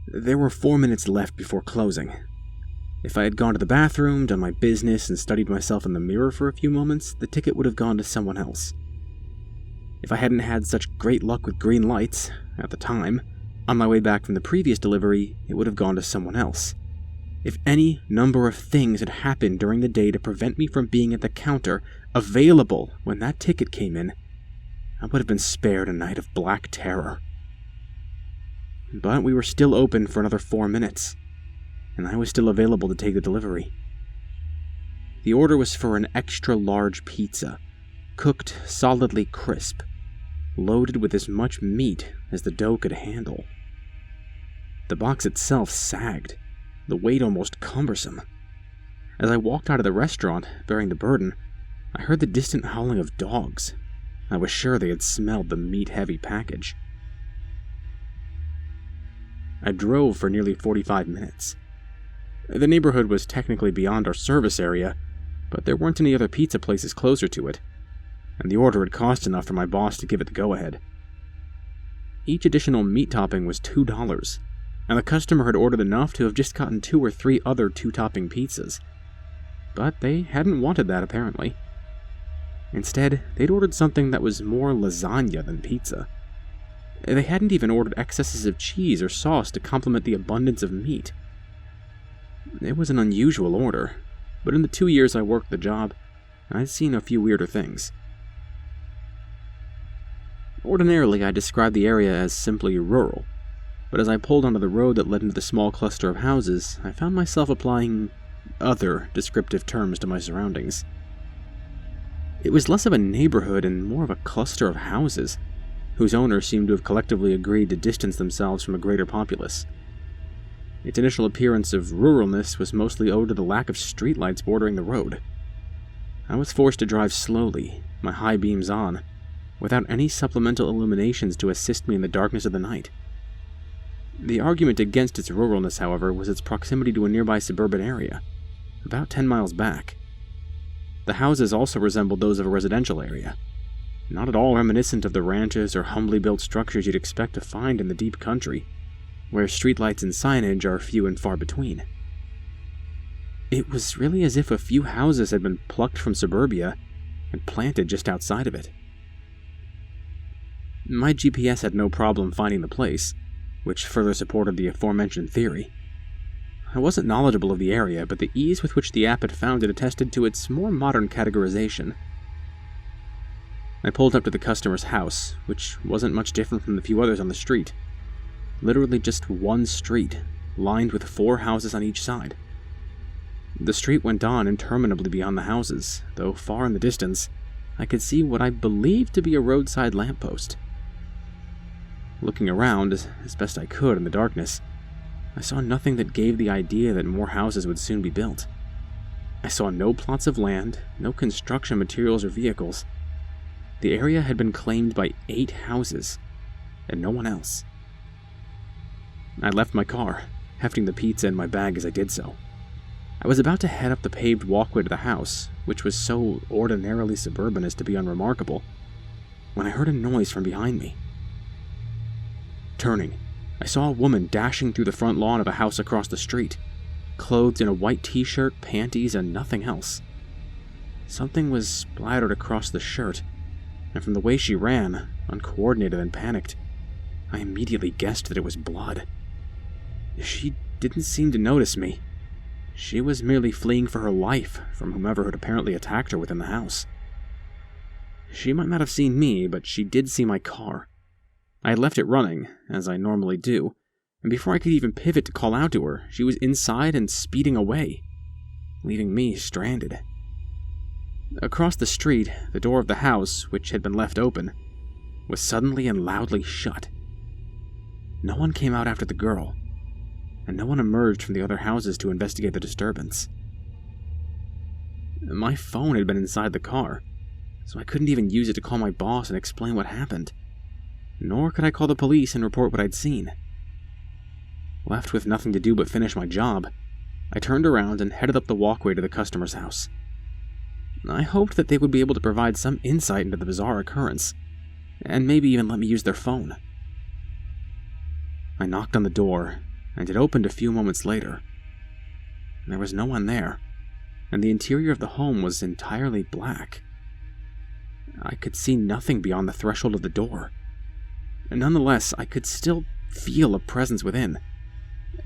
There were 4 minutes left before closing. If I had gone to the bathroom, done my business, and studied myself in the mirror for a few moments, the ticket would have gone to someone else. If I hadn't had such great luck with green lights, at the time, on my way back from the previous delivery, it would have gone to someone else. If any number of things had happened during the day to prevent me from being at the counter, available when that ticket came in, I would have been spared a night of black terror. But we were still open for another 4 minutes, and I was still available to take the delivery. The order was for an extra-large pizza, cooked solidly crisp, loaded with as much meat as the dough could handle. The box itself sagged, the weight almost cumbersome. As I walked out of the restaurant, bearing the burden, I heard the distant howling of dogs. I was sure they had smelled the meat-heavy package. I drove for nearly 45 minutes. The neighborhood was technically beyond our service area, but there weren't any other pizza places closer to it, and the order had cost enough for my boss to give it the go-ahead. Each additional meat topping was $2, and the customer had ordered enough to have just gotten 2 or 3 other 2-topping pizzas. But they hadn't wanted that, apparently. Instead, they'd ordered something that was more lasagna than pizza. They hadn't even ordered excesses of cheese or sauce to complement the abundance of meat. It was an unusual order, but in the 2 years I worked the job, I'd seen a few weirder things. Ordinarily, I describe the area as simply rural, but as I pulled onto the road that led into the small cluster of houses, I found myself applying other descriptive terms to my surroundings. It was less of a neighborhood and more of a cluster of houses, whose owners seemed to have collectively agreed to distance themselves from a greater populace. Its initial appearance of ruralness was mostly owed to the lack of streetlights bordering the road. I was forced to drive slowly, my high beams on, without any supplemental illuminations to assist me in the darkness of the night. The argument against its ruralness, however, was its proximity to a nearby suburban area, about 10 miles back. The houses also resembled those of a residential area, not at all reminiscent of the ranches or humbly built structures you'd expect to find in the deep country, where streetlights and signage are few and far between. It was really as if a few houses had been plucked from suburbia and planted just outside of it. My GPS had no problem finding the place, which further supported the aforementioned theory. I wasn't knowledgeable of the area, but the ease with which the app had found it attested to its more modern categorization. I pulled up to the customer's house, which wasn't much different from the few others on the street. Literally just one street, lined with 4 houses on each side. The street went on interminably beyond the houses, though far in the distance, I could see what I believed to be a roadside lamppost. Looking around, as best I could in the darkness, I saw nothing that gave the idea that more houses would soon be built. I saw no plots of land, no construction materials or vehicles. The area had been claimed by 8 houses, and no one else. I left my car, hefting the pizza in my bag as I did so. I was about to head up the paved walkway to the house, which was so ordinarily suburban as to be unremarkable, when I heard a noise from behind me. Turning, I saw a woman dashing through the front lawn of a house across the street, clothed in a white t-shirt, panties, and nothing else. Something was splattered across the shirt, and from the way she ran, uncoordinated and panicked, I immediately guessed that it was blood. She didn't seem to notice me. She was merely fleeing for her life from whomever had apparently attacked her within the house. She might not have seen me, but she did see my car. I had left it running, as I normally do, and before I could even pivot to call out to her, she was inside and speeding away, leaving me stranded. Across the street, the door of the house, which had been left open, was suddenly and loudly shut. No one came out after the girl, and no one emerged from the other houses to investigate the disturbance. My phone had been inside the car, so I couldn't even use it to call my boss and explain what happened, nor could I call the police and report what I'd seen. Left with nothing to do but finish my job, I turned around and headed up the walkway to the customer's house. I hoped that they would be able to provide some insight into the bizarre occurrence, and maybe even let me use their phone. I knocked on the door, and it opened a few moments later. There was no one there, and the interior of the home was entirely black. I could see nothing beyond the threshold of the door. Nonetheless, I could still feel a presence within,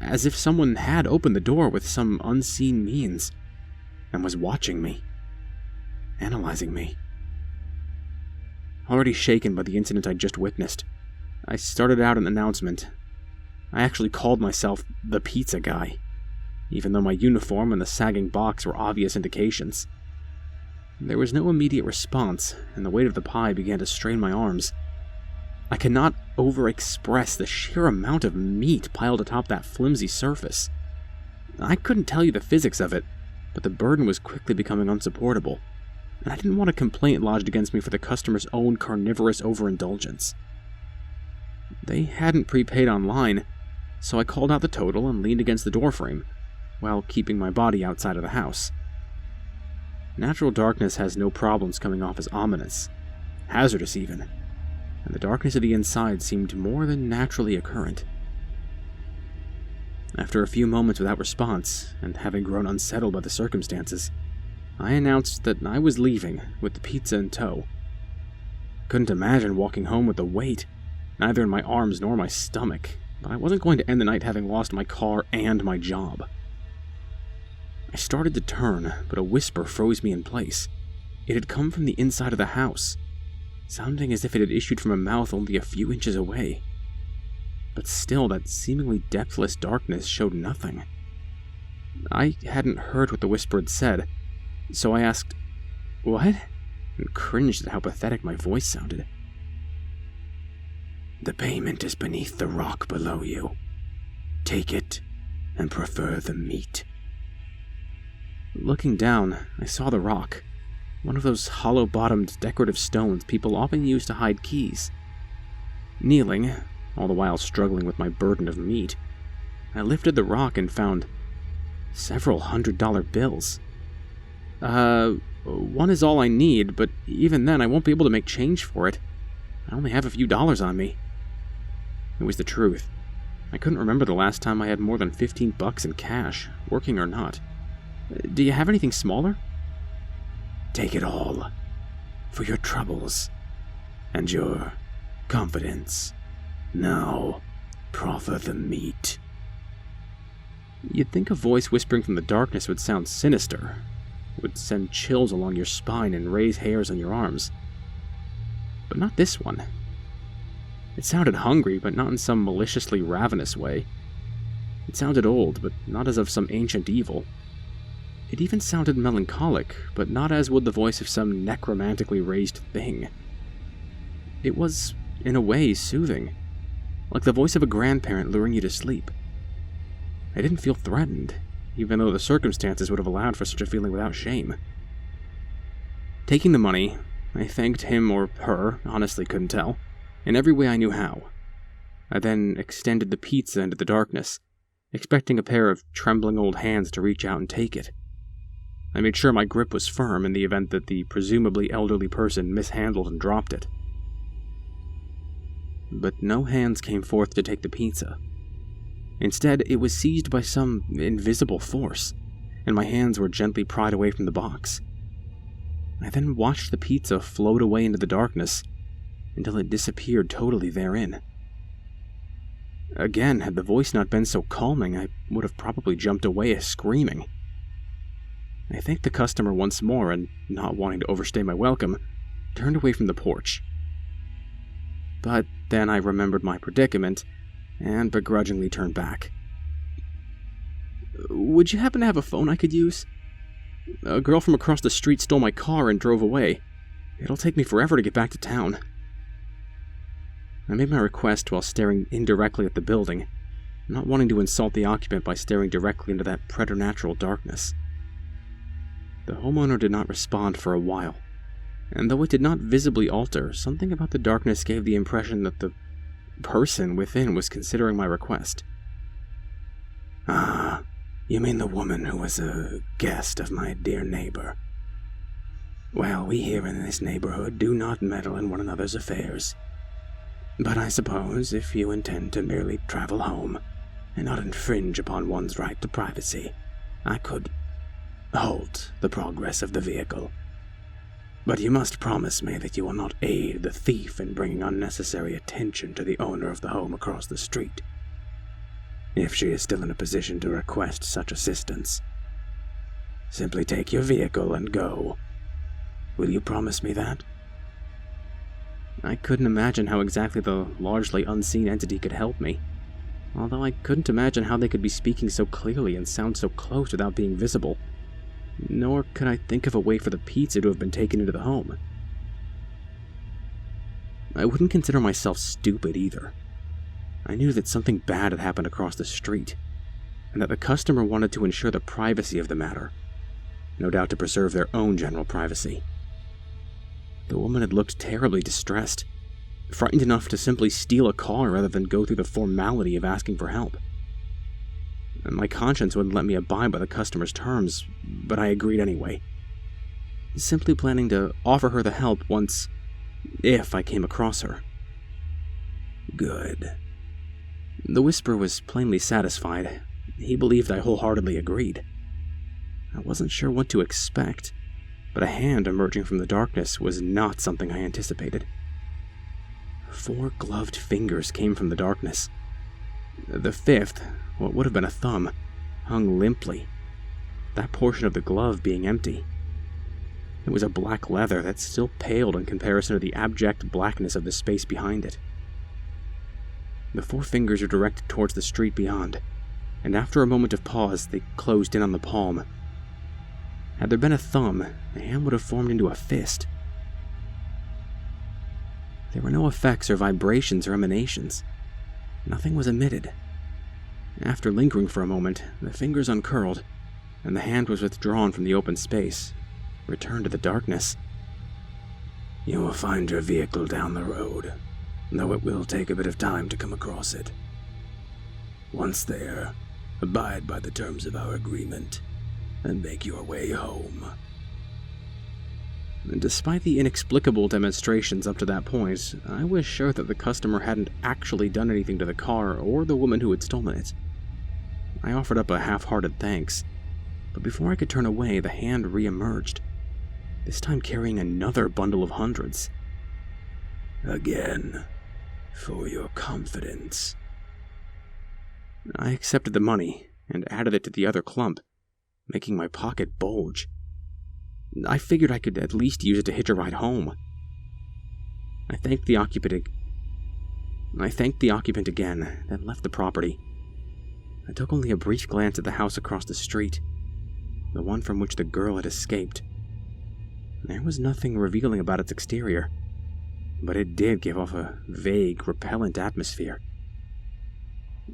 as if someone had opened the door with some unseen means and was watching me, analyzing me. Already shaken by the incident I'd just witnessed, I started out an announcement. I actually called myself the Pizza Guy, even though my uniform and the sagging box were obvious indications. There was no immediate response, and the weight of the pie began to strain my arms. I cannot over-express the sheer amount of meat piled atop that flimsy surface. I couldn't tell you the physics of it, but the burden was quickly becoming unsupportable, and I didn't want a complaint lodged against me for the customer's own carnivorous overindulgence. They hadn't prepaid online, so I called out the total and leaned against the doorframe, while keeping my body outside of the house. Natural darkness has no problems coming off as ominous, hazardous even, and the darkness of the inside seemed more than naturally occurrent. After a few moments without response, and having grown unsettled by the circumstances, I announced that I was leaving with the pizza in tow. Couldn't imagine walking home with the weight, neither in my arms nor my stomach, but I wasn't going to end the night having lost my car and my job. I started to turn, but a whisper froze me in place. It had come from the inside of the house, sounding as if it had issued from a mouth only a few inches away. But still, that seemingly depthless darkness showed nothing. I hadn't heard what the whisper had said, so I asked, "What?" and cringed at how pathetic my voice sounded. "The payment is beneath the rock below you. Take it and prefer the meat." Looking down, I saw the rock, one of those hollow-bottomed decorative stones people often use to hide keys. Kneeling, all the while struggling with my burden of meat, I lifted the rock and found several $100 bills. One is all I need, but even then I won't be able to make change for it. I only have a few dollars on me. It was the truth. I couldn't remember the last time I had more than $15 in cash, working or not. Do you have anything smaller? Take it all, for your troubles, and your confidence. Now, proffer the meat. You'd think a voice whispering from the darkness would sound sinister, would send chills along your spine and raise hairs on your arms. But not this one. It sounded hungry, but not in some maliciously ravenous way. It sounded old, but not as of some ancient evil. It even sounded melancholic, but not as would the voice of some necromantically raised thing. It was, in a way, soothing, like the voice of a grandparent luring you to sleep. I didn't feel threatened, even though the circumstances would have allowed for such a feeling without shame. Taking the money, I thanked him or her, honestly couldn't tell, in every way I knew how. I then extended the pizza into the darkness, expecting a pair of trembling old hands to reach out and take it. I made sure my grip was firm in the event that the presumably elderly person mishandled and dropped it. But no hands came forth to take the pizza. Instead, it was seized by some invisible force, and my hands were gently pried away from the box. I then watched the pizza float away into the darkness until it disappeared totally therein. Again, had the voice not been so calming, I would have probably jumped away screaming. I thanked the customer once more and, not wanting to overstay my welcome, turned away from the porch. But then I remembered my predicament and begrudgingly turned back. "Would you happen to have a phone I could use? A girl from across the street stole my car and drove away. It'll take me forever to get back to town." I made my request while staring indirectly at the building, not wanting to insult the occupant by staring directly into that preternatural darkness. The homeowner did not respond for a while, and though it did not visibly alter, something about the darkness gave the impression that the person within was considering my request. "Ah, you mean the woman who was a guest of my dear neighbor. Well, we here in this neighborhood do not meddle in one another's affairs. But I suppose if you intend to merely travel home, and not infringe upon one's right to privacy, I could halt the progress of the vehicle. But you must promise me that you will not aid the thief in bringing unnecessary attention to the owner of the home across the street, if she is still in a position to request such assistance. Simply take your vehicle and go. Will you promise me that? I couldn't imagine how exactly the largely unseen entity could help me, although I couldn't imagine how they could be speaking so clearly and sound so close without being visible. Nor could I think of a way for the pizza to have been taken into the home. I wouldn't consider myself stupid either. I knew that something bad had happened across the street, and that the customer wanted to ensure the privacy of the matter, no doubt to preserve their own general privacy. The woman had looked terribly distressed, frightened enough to simply steal a car rather than go through the formality of asking for help. My conscience wouldn't let me abide by the customer's terms, but I agreed anyway, simply planning to offer her the help if I came across her. Good. The Whisperer was plainly satisfied. He believed I wholeheartedly agreed. I wasn't sure what to expect, but a hand emerging from the darkness was not something I anticipated. 4 gloved fingers came from the darkness. The 5th, what would have been a thumb, hung limply, that portion of the glove being empty. It was a black leather that still paled in comparison to the abject blackness of the space behind it. The 4 fingers were directed towards the street beyond, and after a moment of pause, they closed in on the palm. Had there been a thumb, the hand would have formed into a fist. There were no effects or vibrations or emanations. Nothing was emitted. After lingering for a moment, the fingers uncurled, and the hand was withdrawn from the open space, returned to the darkness. You will find your vehicle down the road, though it will take a bit of time to come across it. Once there, abide by the terms of our agreement, and make your way home. Despite the inexplicable demonstrations up to that point, I was sure that the customer hadn't actually done anything to the car or the woman who had stolen it. I offered up a half-hearted thanks, but before I could turn away, the hand re-emerged, this time carrying another bundle of hundreds. Again, for your confidence. I accepted the money and added it to the other clump, making my pocket bulge. I figured I could at least use it to hitch a ride home. I thanked the occupant again, then left the property. I took only a brief glance at the house across the street, the one from which the girl had escaped. There was nothing revealing about its exterior, but it did give off a vague, repellent atmosphere.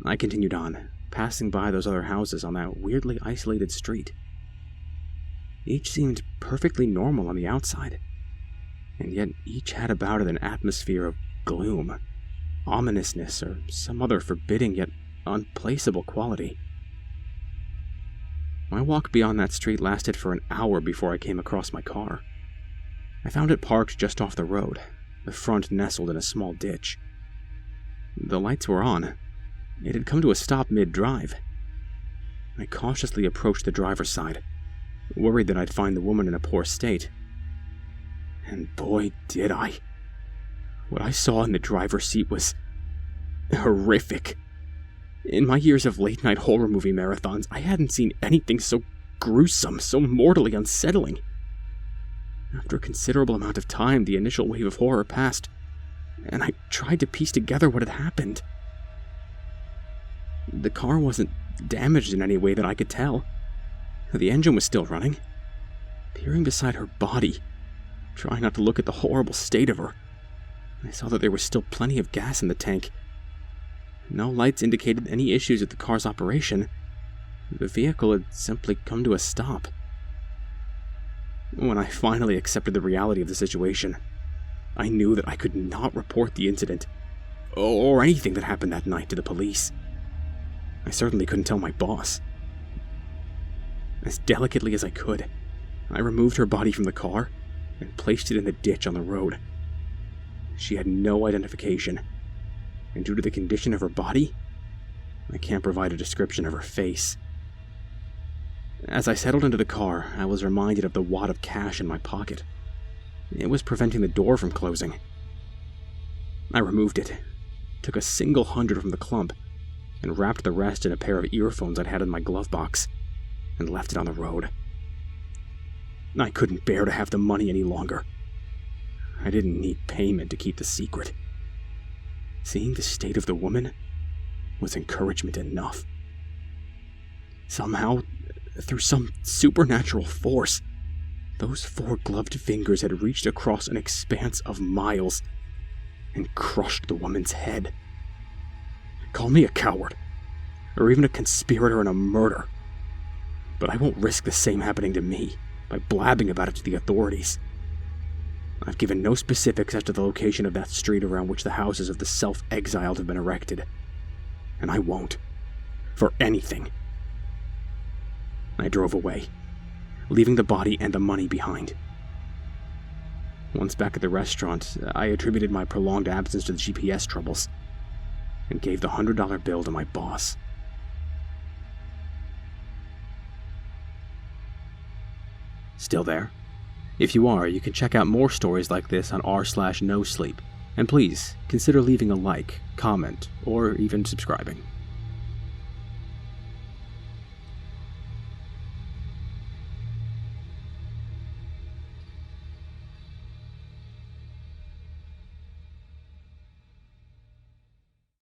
I continued on, passing by those other houses on that weirdly isolated street. Each seemed perfectly normal on the outside, and yet each had about it an atmosphere of gloom, ominousness, or some other forbidding yet unplaceable quality. My walk beyond that street lasted for an hour before I came across my car. I found it parked just off the road, the front nestled in a small ditch. The lights were on. It had come to a stop mid-drive. I cautiously approached the driver's side, worried that I'd find the woman in a poor state. And boy, did I. What I saw in the driver's seat was horrific. In my years of late-night horror movie marathons, I hadn't seen anything so gruesome, so mortally unsettling. After a considerable amount of time, the initial wave of horror passed, and I tried to piece together what had happened. The car wasn't damaged in any way that I could tell. The engine was still running. Peering beside her body, trying not to look at the horrible state of her, I saw that there was still plenty of gas in the tank. No lights indicated any issues with the car's operation. The vehicle had simply come to a stop. When I finally accepted the reality of the situation, I knew that I could not report the incident, or anything that happened that night, to the police. I certainly couldn't tell my boss. As delicately as I could, I removed her body from the car and placed it in the ditch on the road. She had no identification, and due to the condition of her body, I can't provide a description of her face. As I settled into the car, I was reminded of the wad of cash in my pocket. It was preventing the door from closing. I removed it, took a single $100 from the clump, and wrapped the rest in a pair of earphones I'd had in my glove box, and left it on the road. I couldn't bear to have the money any longer. I didn't need payment to keep the secret. Seeing the state of the woman was encouragement enough. Somehow, through some supernatural force, those four gloved fingers had reached across an expanse of miles and crushed the woman's head. Call me a coward, or even a conspirator in a murder, but I won't risk the same happening to me by blabbing about it to the authorities. I've given no specifics as to the location of that street around which the houses of the self-exiled have been erected, and I won't, for anything. I drove away, leaving the body and the money behind. Once back at the restaurant, I attributed my prolonged absence to the GPS troubles, and gave the $100 bill to my boss. Still there? If you are, you can check out more stories like this on r/nosleep, and please consider leaving a like, comment, or even subscribing.